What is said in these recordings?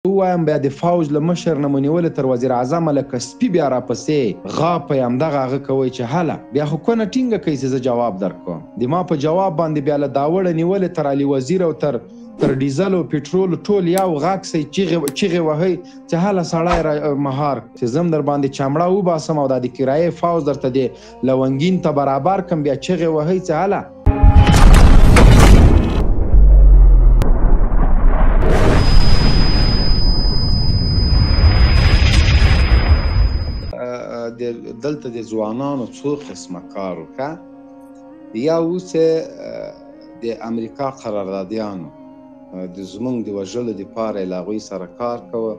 ووایم بیا د فوج له مشر نه مو نیولې تر وزیر اعظم لکه سپي بیا راپسې غاپئ همدغه هغه کوئ چې هله بیا خو کونه ټینګه کوي چې زه جواب درکوم د ما په جواب باندې بیا له داوړه نیولې تر علي وزیر او تر ډیزل او پټرول ټول یو غږ سئ چیغې وهئ چې هله سړی مهار چې زه هم در باندې چمړه وباسم او دا د کرایې فوج درته د لونګین ته برابر کړم بیا چیغې وهئ چې هله دلته د ځوانانو څو قسمه کار وکړه یا اوس د امریکا قراردادیانو د زمونږ د وژلو دپاره یې له هغوی سره کار کوه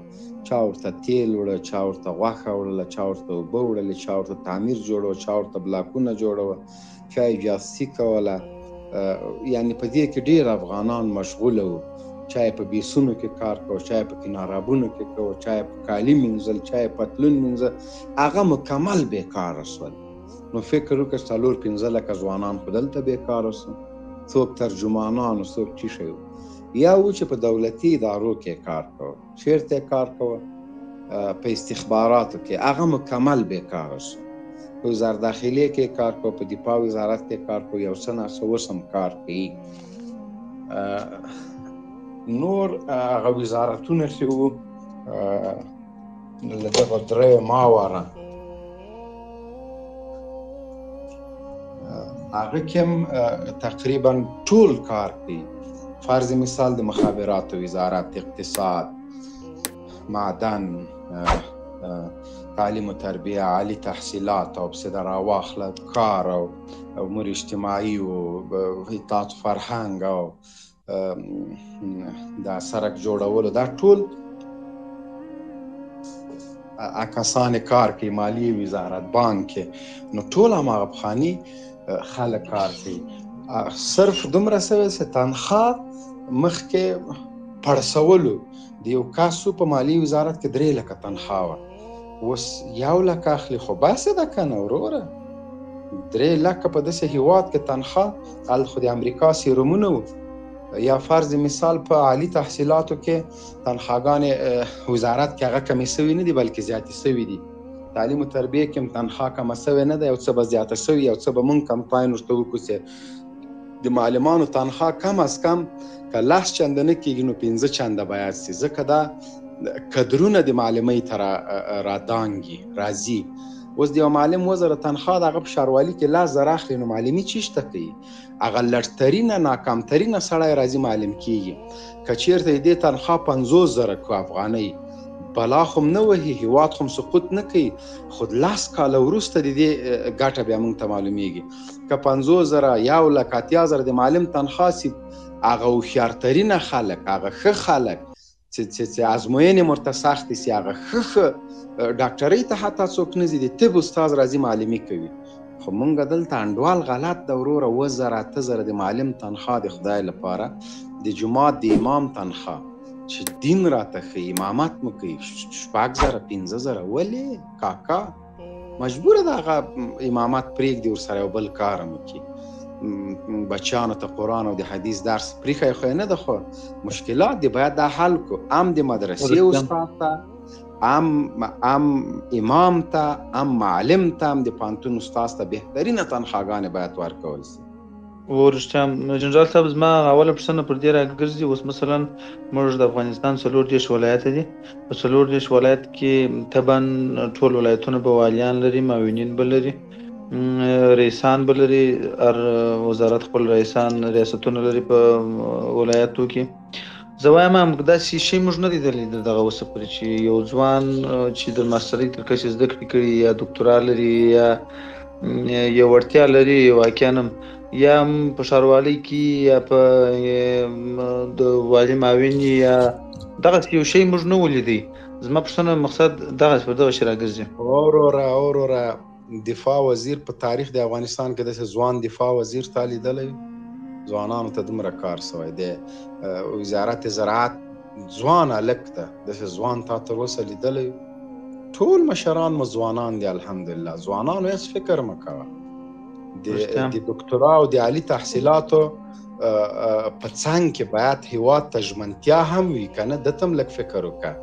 چا ورته تیل وړه چا ورته غوښه وړله چا ورته اوبه وړلې چا ورته تعمیر جوړوه چا ورته بلاکونه جوړوه چا یې جاسوسي کوله یعنې په دې کې ډېر افغانان مشغوله وو چا یې په بیسونو کې کار کوه چا یې په کنارابونو کې کوه چا یې په کالي مینځل چا یې پتلون مینځه هغه مکمل بېکاره شول نو فکر وکړه 4-5 لکه ځوانان خو دلته بېکاره شو څوک ترجمانان و څوک څه شی یا و چې په دولتي ادارو کې کار کوه چېرته یې کار کوه په استخباراتو کې هغه مکمل بېکاره شو په وزارت داخلي کې کار کوه په دفاع وزارت کې کار کوه یو څه ناڅه اوس هم کار کوي نور هغه وزارتونه چې وو له دغه درې ماوره هغه کې هم تقریبا ټول کار کوي فرض مثال د مخابراتو وزارت اقتصاد معدن تعلیم و تربیه عالی تحصیلات او پسې در راواخله کار او امور اجتماعي و اطاعت فرهنګ او دا سرک جوړولو دا ټول کسان کار کوي مالیې وزارت بانک نو ټول هماغه پخواني خلک کار کوي صرف دومره شوی چې تنخواه مخکې پړسولو د یو کسو په مالیې وزارت کې 3 لکه تنخواه وه اوس 1 لکه اخلي خو بسې ده که نه وروره 3 لکه په داسې هېواد کې تنخواه هلته خو د امریکا سیرومونه وو یا فرض مثال په عالی تحصیلاتو کې تنخواهګانې وزارت کې هغه کمې شوي نه دي بلکې زیاتې شوي دي تعلیم و تربیه کې هم تنخواه کمه شوې نه ده یو څه به زیاته شوي یو څه به مونږ کمپاین ورته وکړو چې د معلمانو تنخواه کم از کم که 10 چنده نه کېږي نو 15 چنده باید شي ځکه دا کدرونه د معلمۍ ته رادانګي راځي اوس د یو معلم 1000 تنخواه د هغه په ښاروالي کې 10,000 اخلي نو معلمي چېشته کوي هغه لټترینه ناکامترینه سړی راځي معلم کېږي که چېرته یې دې تنخواه 50,000 کو افغانۍ بلا خو نه وهي هېواد خو سقوط نه کوي خو 10 کاله وروسته د دې ګټه بیا موږ ته معلومیږي که 50,000 1 لک 80,000 د معلم تنخواه سي هغه هوښیارترینه خلک هغه ښه خلک چې ازموینې ورته سختې سي هغه ښه ډاکټرۍ ته حتی څوک نه ځي د طب استاد راځي معلمي کوي خو مونږ دلته انډوال غلط ده وروره 7,000 8,000 د معلم تنخواه د خدای لپاره د جومات د امام تنخواه چې دین راته ښیي امامت مو کوي 6,000 15,000 ولې کاکا مجبوره ده هغه امامت پرېږدي ورسره یو بل کار هم وکړي بچیانو ته قرآن او د حدیث درس پرېښی خو یې نه ده خو مشکلات دی باید دا حل کو هم د مدرسې استاد ته هم امام ته هم معلم ته هم د پانتون استاد ته بهترینه تنخواهګانې باید ورکول شي ورشته جنرال صاحب زما اوله پوښتنه پر دې راګرځي اوس مثلا موږ د افغانستان 34 ولایته دي په 34 ولایت کې طبعا ټول ولایتونه به والیان لري معاونین به لري رئیسان به لري هر وزارت خپل ریاستونه لري په ولایتو کې زه وایم همداسې شی موږ نه دی لیدلی دغه اوسه پورې چې یو ځوان چې د ماسترۍ تر کچې زده کړې کړي یا دکتورا لري یا یو وړتیا لري واقعا هم یا هم په ښاروالۍ کې یا په د والي معاون یا دغسې یو شی موږ نه ولیدی زما پوښتنه مقصد دغسې پر دغه شی راګرځي وروره دفاع وزیر په تاریخ د افغانستان کې داسې ځوان دفاع وزیر تا لیدلی ځوانانو ته دومره کار شوی دی وزارت زراعت ځوان هلک ده داسې ځوان تا تر اوسه لیدلی ټول مشران مو ځوانان دي الحمدلله ځوانانو هېڅ فکر مه کوه د دکترا او د عالي تحصیلاتو په څنګ کې باید هیواد ته ژمنتیا هم وي که نه ده ته هم لږ فکر وکړه.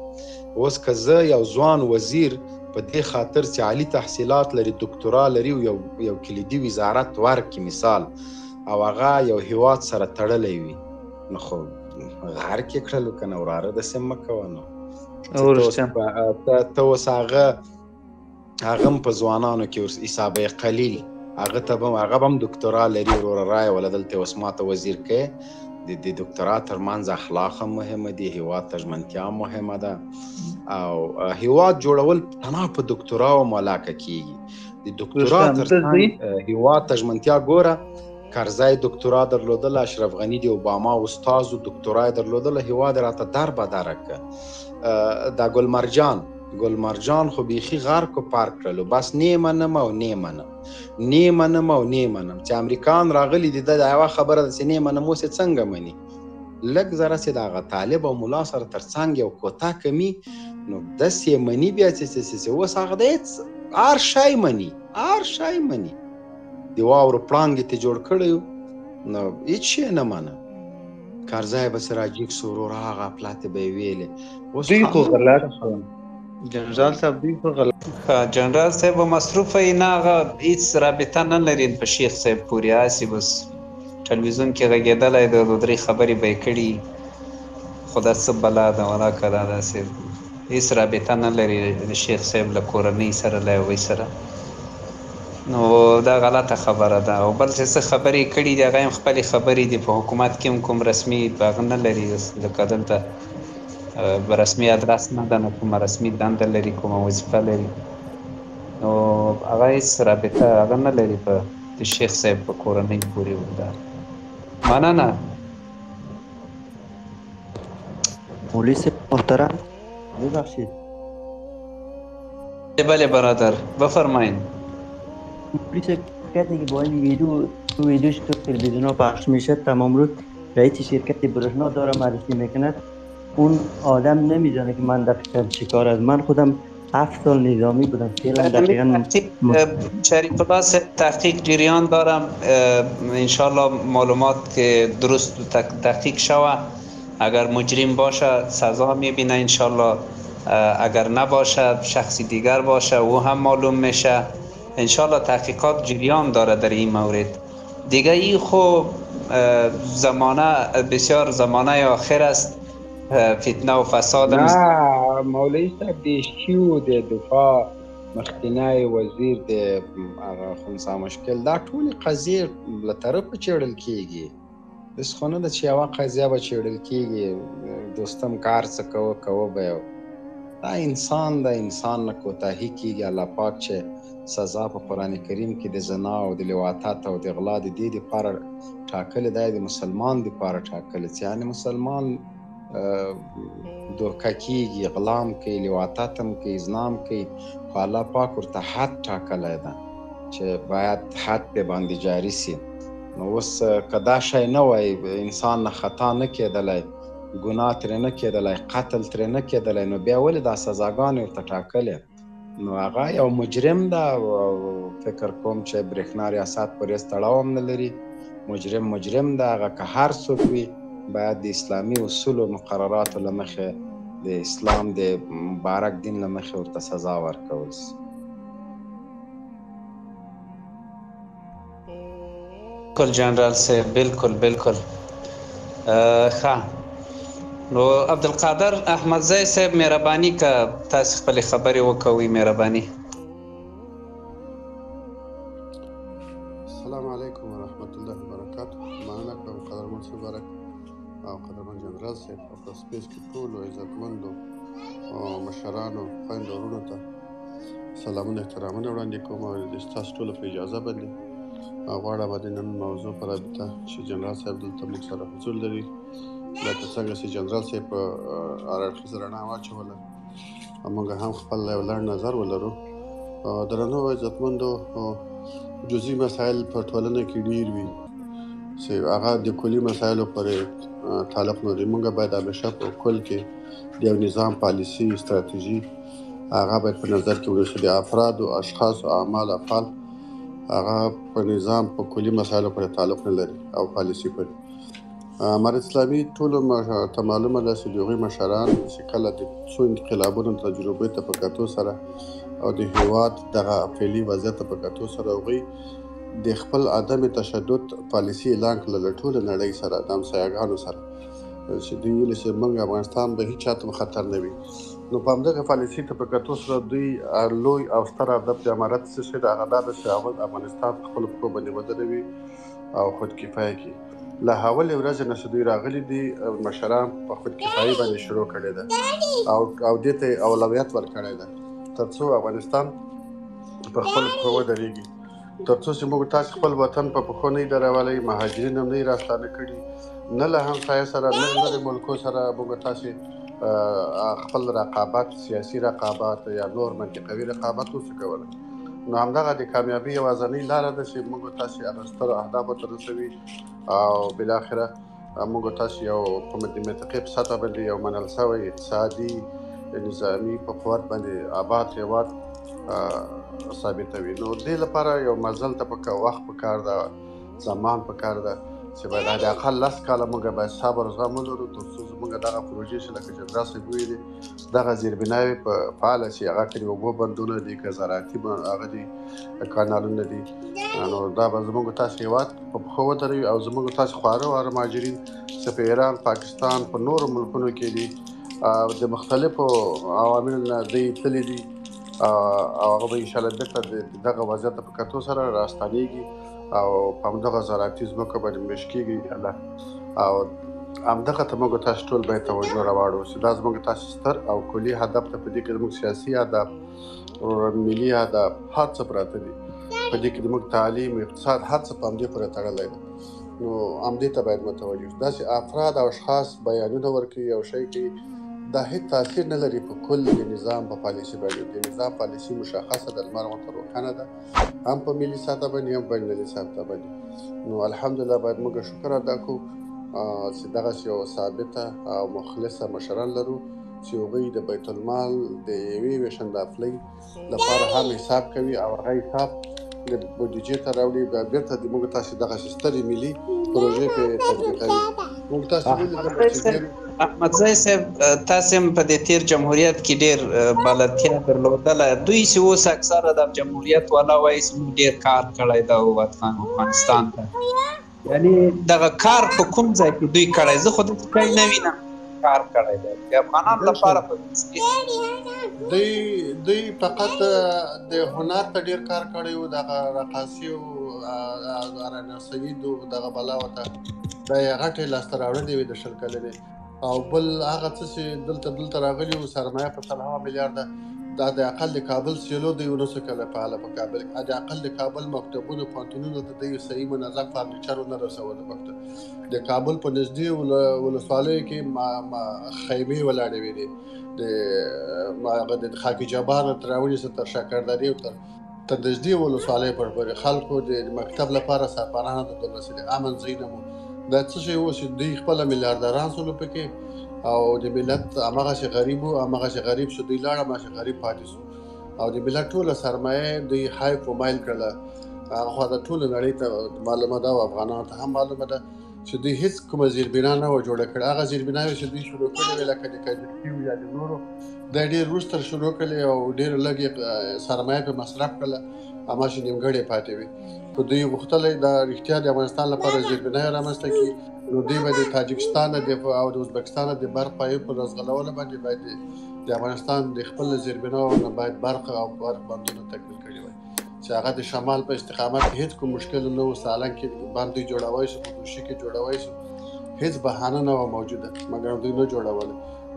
اوس که زه یو ځوان وزیر په دې خاطر چې عالي تحصیلات لري دکترا لري یو کلیدي وزارت ورکړي مثال او هغه یو هیواد سره تړلی وي نو خو غر کې کړلو که نه وراره داسې مه کوه نو ته اوس هغه هم په ځوانانو کې حسابه قلیل هغه به هم دکترا لري وروره رایه وله دلته اوس ماته وزیر کوې د دکترا ترمنځ اخلاق هم مهمه دي هیواد ته ژمنتیا مهمه ده او هیواد جوړول تنها په دکتراو ملاکه کیږي د دکترا ترڅنګ هیواد ته ژمنتیا ګوره کرزی دکترا درلودله اشرف غني د اوباما استازو دکترا یې درلودله هیواد یې راته در بدره که دا ګلمرجان خو بیخي غر کو پارک کړلو بس نه منم چې امریکان راغلي دي د یوه خبره ده چې نه منم اوس یې څنګه مني لږ ذره چې د هغه طالب او ملا سره تر څنګ یو کوتا کمي نو داسې یې مني بیا چې اوس هغه د هر شی مني د واورو پړانګې ته جوړ کړی نو هېڅ شی نه منه کرزی به سې راجیګ سو ورور هغه پلاتې به یې ویلې جنرال صاحب دوی په غلط جنرال صاحب مصروفه یې نه هغه هېڅ رابطه نه لري په شیخ صاحب پورې هسې بس ټلویزیون کې غږېدلی د دو درې خبرې به یې کړي خو دا څه بلا ده ولاکه دا داسې هېڅ رابطه نه لري د شیخ صاحب له کورنۍ سره له هغوی سره نو دا غلطه خبره ده او بل څه خبرې کړي دي هغه هم خپلې خبرې دي په حکومت کې هم کوم رسمي هغه نه لري لکه دلته رسمي ادرس نه ده نه کومه رسمي دنده لري کومه وظیفه لري نو هغه هېڅ رابطه هغه نه لري په د شیخ صاحب په کورنۍ پورې ده مننه مولوی صاحب محترم ببخشید بله برادر بفرمایین مولوی صاحب شرکتی که با این ویدیوش تو تلویزیون ها پخش میشه تمام روز رئیس شرکت برهنا داره معرفی میکنه اون آدم نمیدونه که من دقیقا چی کار است من خودم 7 سال نظامی بودم فعلا دقیقا شریف الله تحقیق جریان دارم انشالله معلومات که درست تحقیق شوه اگر مجرم باشه سزا میبینه انشالله اگر نباشه شخصی دیگر باشه او هم معلوم میشه انشالله تحقیقات جریان داره در این مورد دیگه این خو زمانه بسیار زمانه آخر است فتنه و فساد نه مولوی صاحب د شیو د دفاع مخکنی وزیر د هغه خنثی مشکل دا ټولې قضیې له طرفه څېړل کېږي داسې خو نه ده چې یوه قضیه به څېړل کېږي دوستم کار څه کوه به یو دا انسان د انسان نه کوتاهي کېږي الله پاک چې سزا په قرآن کریم کې د زنا او د لواطت او د غلا د دې دپاره ټاکلې دا د مسلمان دپاره ټاکلې چې یعنې مسلمان دوکه کېږي غلام کوي لواطت هم کوي زنا هم کوي خو الله پاک ورته حد ټاکلی ده چې باید حد پرې باندې جاري سي نو اوس که دا شی نه وای انسان نه خطا نه کېدلی ګناه ترې نه کېدلی قتل ترې نه کېدلی نو بیا ولې دا سزاګانې ورته ټاکلې نو هغه یو مجرم ده فکر کوم چې برېښنا ریاست پورې هېڅ تړاو هم نه لري مجرم ده هغه که هر څوک وي باید د اسلامي اصولو مقرراتو له مخې د اسلام د مبارک دین له مخې ورته سزا ورکول شي بالکل جنرال صاحب بالکل ښه نو عبدالقادر احمدزی صاحب مهرباني که تاسې خپلې خبرې وکوئ مهرباني السلام علیکم ورحمت الله وبرکاته مننه کوم قدرمن صاحب برک او قدرمن جنرال صاحب او په سپیس کې ټولو عزتمندو او مشرانو خویندو ورونو ته سلامونه احترامونه وړاندې کوم او د ستاسو ټولو په اجازه باندې غواړم د نن موضوع په رابطه چې جنرال صاحب دلته موږ سره حضور لري لکه څنګه چې جنرال صاحب په هر اړخیزه رڼا واچوله موږ هم خپل یو لنډ نظر ولرو درنو عزتمندو جزئي مسایل په ټولنه کې ډېر وي چې هغه د کلي مسایلو پورې تعلق لري موږ باید همیشه په کل کې د یو نظام پالیسي استراتیژي هغه باید په نظر کې ونیسو د افرادو اشخاصو اعمال افعال هغه په نظام په کلي مسایلو پورې تعلق نه لري او پالیسي پورې امارت اسلامي ټولو ته معلومه ده چې د هغوی مشران چې کله د څو انقلابونو تجربې ته په کتو سره او د هېواد دغه فعلي وضعیت ته په کتو سره هغوی د خپل عدم تشدد پالیسي اعلان کړله له ټوله نړۍ سره د همسایهګانو سره چې دوی ویلي چې موږ افغانستان به هېچ چاته خطر نه وي. نو په همدغه پالیسي ته په کتو سره دوی لوی او ستر هدف د امارت څه شی د هغه دا ده چې هغه افغانستان په خپلو پښو باندې ودروي او خودکفایه کړي. له اولې ورځې نه چې دوی راغلي دي مشران په خودکفایي باندې شروع کړې ده او دې ته اولویت ورکړی ده تر څو افغانستان په خپلو پښو ودرېږي، تر څو چې موږ تاسې خپل وطن په پښو نه یې درولی، مهاجرین هم نه یې راستانه کړي، نه له همسایه سره نه لرې ملکو سره موږ تاسې خپل رقابت، سیاسي رقابت یا نور منطقوي رقابت نشو کولی. نو همدغه د کامیابي یوازینۍ لاره ده چې موږ تاسې هغه سترو اهدافو ته رسوي او بالاخره موږ تاسې یو په منطقې په سطحه باندې یو منل شوی اقتصادي نظامي په قوت باندې آباد هېواد ثابتوي. نو دې لپاره یو مزل ته وخت پکار ده، زمان پکار ده چې باید حداقل 10 کاله موږ باید صبر زغم ولرو تر څو زموږ دغه پروژې چې لکه جنرال صاحب ویلي دغه زیربناوې په فعاله شي، هغه که د اوبو بندونه دي، که زراعتي هغه دي، کانالونه دي، نو دا به زموږ تاسې هېواد په پښو ودروي او زموږ تاسې خواره واره مهاجرین چې په ایران، پاکستان، په نورو ملکونو کې دي د مختلفو عواملو نه دوی تللي دي او هغه به انشاءالله بېرته دغه وضعیت په کتو سره راستنېږي او په همدغه زراعتي ځمکو باندې مېشت کېږي انشاءالله. او همدغه ته موږ تاسې ټول باید توجه راواړو چې دا زموږ تاسې ستر او کلي هدف ته په دې کې زموږ سیاسي هدف، ملي هدف، هر څه پراته دي. په دې کې زموږ تعلیم، اقتصاد، هر څه په همدې پورې تړلی دی. نو همدې ته باید متوجه شو. داسې افراد او اشخاص بیانونه ورکوي او شی کوي، دا هېڅ تاثیر نه لري په کل د نظام په پالیسي باندې. د نظام پالیسي مشخصه ده، لمر ورته روښانه ده، هم په ملي سطحه باندې هم په بینالمللي سطحه باندې. نو الحمدلله باید موږ شکر ادا کړو چې دغسې یو ثابته او مخلصه مشران لرو چې هغوی د بیت المال د یوې ویشندافلۍ لپاره هم حساب کوي او هغه حساب د بودیجې ته راوړي، بیا بېرته د موږ تاسې دغسې سترې ملي پروژې پرې تطبیقوي. موږ تاسې ولیدل چې احمدزی صاحب تاسې هم په دې تیر جمهوریت کې ډېر بلدتیا درلودله، دوی چې اوس اکثره د جمهوریت والا وایي چې موږ ډېر کار کړی ده افغانستان ته، یعنې دغه کار په کوم ځای کې دوی کړی؟ زه خو داسې شی نه وینم کار کړی دی د افغانانو لپاره. دوی فقط د هنر ته ډېر کار کړی و، دغه رقاصي او رنسوي دغه بلا ورته دا یې غټې لاسته راوړنې وې د 20 کلنې. او بل هغه څه چې دلته راغلي وو سرمایه په 100 میلیارده، دا د اقل د کابل سیلو دوی ونسو کله فعاله په کابل کې، د اقل د کابل مکتبونو پوهنتونونو ته دوی صحیح منظم فرنیچر ونه رسوله. د کابل په نږدې ولسوالیو کې خیمې ولاړې وې د خاکی جبار تر راونیسه تر شکردرې او تر نږدې ولسوالۍ پورې خلکو د مکتب لپاره سرپناه د دولت د امن ځای نه و. دا څه شی و چې دوی خپله میلیاردران سولو پکې او د ملت هماغسې غریب و، هماغسې غریب شو، دوی لاړه هماغسې غریب پاتې شو او د ملت ټوله سرمایه دوی هایف و مایل کړله. هغه خوا د ټوله نړۍ ته معلومه ده او افغانانو ته هم معلومه ده چې دوی هېڅ کومه زیربنا نه وه جوړه کړې. هغه زیربناوې چې دوی شروع کړې وې لکه د کجکي یا د نورو، دا ډېر وروسته شروع کړلې او ډېر لږ سرمایه پرې مصرف کړله، هماغسې نیمګړې پاتې وې. خو دوی غوښتلی دا رښتیا د افغانستان لپاره زیربناوې رامنځته کړي، نو دوی به د تاجکستان او د ازبکستان د برق پایپ په رسغلولو باندې باید د افغانستان د خپل زیربناو نه باید برق او برق بندونه تکمیل کړي وای چې هغه د شمال په استقامت کې هیڅ کوم مشکل نه و. سالنګ کې باندې جوړوای شو، په دوشي کې جوړوای شو، هیڅ بهانه نه و موجوده، مګر دوی نه جوړول.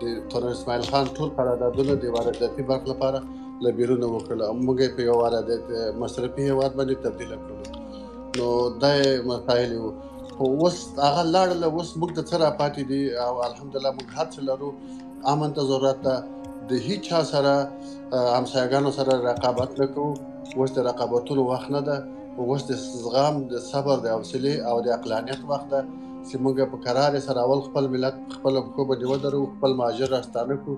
د تورن اسماعیل خان ټول قراردادونه د وارداتي برق لپاره له بیرونه وکړل، موږ یې په یو واردات مصرفي هېواد باندې تبدیله کړو. نو دا مسایل وو. خو اوس هغه لاړله، اوس موږ ته څه راپاتې دي او الحمدلله موږ هر څه لرو. امن ته ضرورت ده، د هیچ چا سره همسایګانو سره رقابت نه کوو. اوس د رقابتونو وخت نه ده، اوس د زغم، د صبر، د حوصلې او د عقلانیت وخت ده چې موږ په قرار سره اول خپل ملت خپل پښو باندې ودرو، خپل مهاجر راستانه کړو،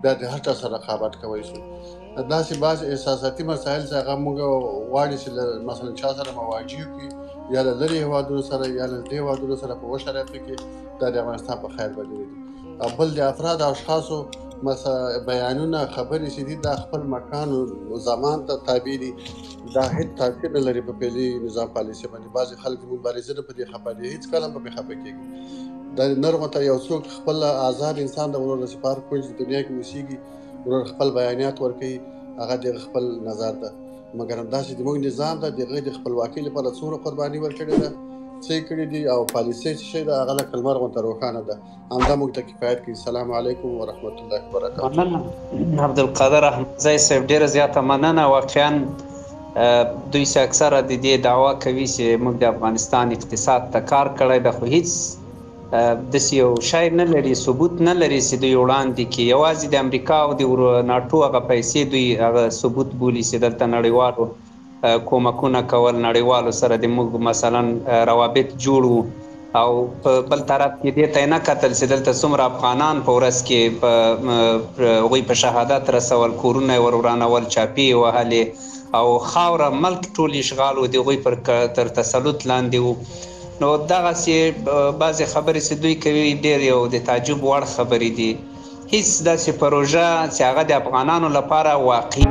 بیا د هر چا سره رقابت کوی شو. داسې بعض احساساتي مسایل چې هغه موږ غواړي چې مثلا چا سره مواجه کړي یا له لرې هېوادونو سره یا له دې هېوادونو سره په اوه شرایطو کې دا د افغانستان په خیر بدلوي دي. او بل د افراد او اشخاصو بیانونه خبرې چې دي دا خپل مکان او زمان ته تابع دي، دا هیڅ تاثیر نه لري په پهلي نظام پالیسۍ باندې. بعضې خلک د مبارزې نه په دې خفه دي، هېڅ کله هم په خفه کېږي. دا نرمه ته یو څوک خپل آزاد انسان د ورور چې په هر کونج د دنیا کې اوسېږي ورور خپل بیانات ورکوي، هغه د خپل نظر ده. مګر همداسې زموږ نظام ده د هغې د خپلواکۍ لپاره څومره قرباني ورکړې ده، څه یې کړي دي، او پالیسۍ څه شی ده هغه لکه لمر غوندې روښانه ده. همدا موږ ته کفایت کوي. السلام علیکم ورحمت الله وبرکاته. مننه عبدالقادر احمدزی صاحب، ډېره زیاته مننه. واقعا دوی چې اکثره د دې دعوا کوي چې موږ د افغانستان اقتصاد ته کار کړی ده، خو هیڅ داسې یو شی نه لري، ثبوت نه لري چې دوی وړاندې کړي. یوازې د امریکا او د ناټو هغه پیسې دوی هغه ثبوت بولي چې دلته نړیوالو کومکونه کول، نړیوالو سره د موږ مثلا روابط جوړ او په بل طرف کې دې ته یې نه کتل چې دلته څومره افغانان په ورځ کې هغوی په شهادت رسول، کورونه یې ور ورانول، چاپې یې وهلې او خاوره ملک ټول اشغال و، د هغوی تر تسلط لاندې و. نو دغسې بعضې خبرې چې دوی کوي ډېر یو د تعجب وړ خبرې دي. هیڅ داسې پروژه چې هغه د افغانانو لپاره واقعي